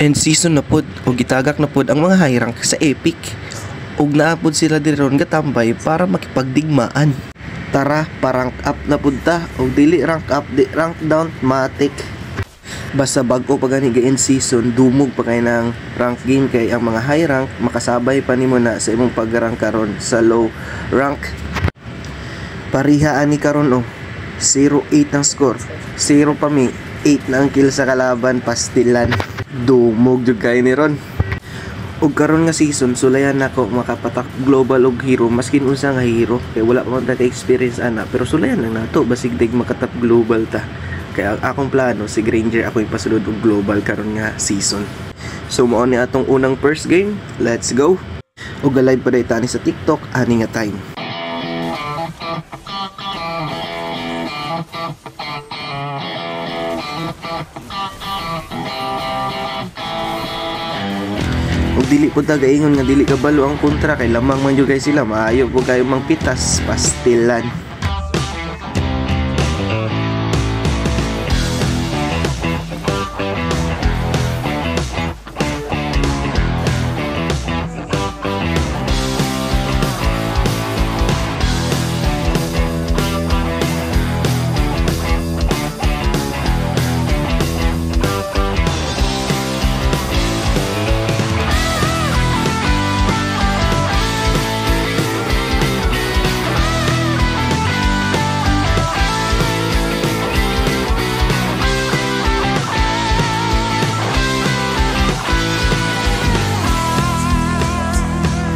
End season na pod o gitagak na pod ang mga high rank sa Epic. Ug naapod sila diron gatambay para makipagdigmaan. Tara, pa-rank up na pod ta o dili rank up, di rank down matik. Basta bag-o pa gani ga end season, dumog pa kay ng rank game kay ang mga high rank makasabay pa nimo na sa imong pag-rank karon sa low rank. Pariha ani karon 0-8 ang score. 0 pa mi, 8 na ang kill sa kalaban, pastilan. Dumog jud kay ni ron. Ug karon nga season sulayan nako makapatak global og hero maskin unsa nga hero kay wala pa man ta experience ana, pero sulayan lang nato basig dig makatap global ta. Kaya akong plano si Granger ako ipasulod og global karon nga season. So mao ni atong unang first game. Let's go. Ug live pa dayta ni sa TikTok ani nga time. Ug dili po ta gaingon nga dili kabalo ang kontra kay lamang man jud kay sila, maayo po kayo mang pitas, pastilan.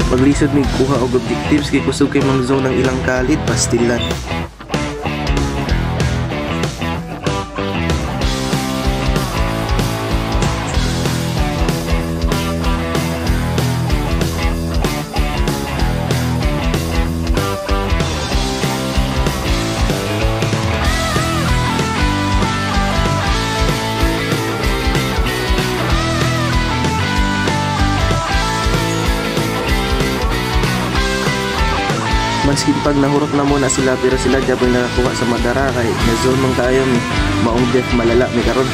Paglisod may kuha og objectives kay kusog kay mang zone ng ilang kalit, pastilan. Maski pag nahurot na muna sila pero sila dyan nakakuha sa madara kay na zone mong tayo maong death malala may karon.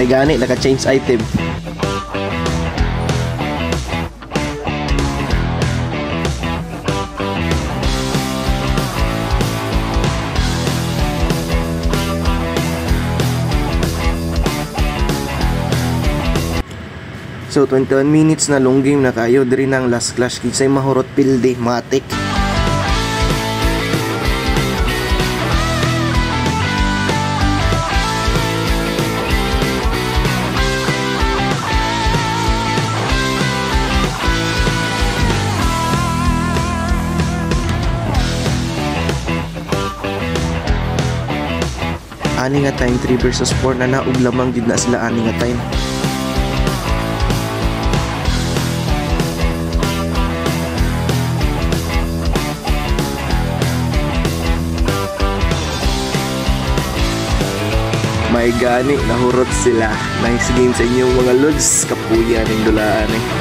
May gani naka-change item. So 21 minutes na long game na kayo diri nang last clash kinsay mahurot pilde matik. Ani nga time 3 versus 4 na naug lamang gid na sila ani nga time. May gani nahurot sila. Nice game sa inyo mga lods, kapuya ning dulaan eh.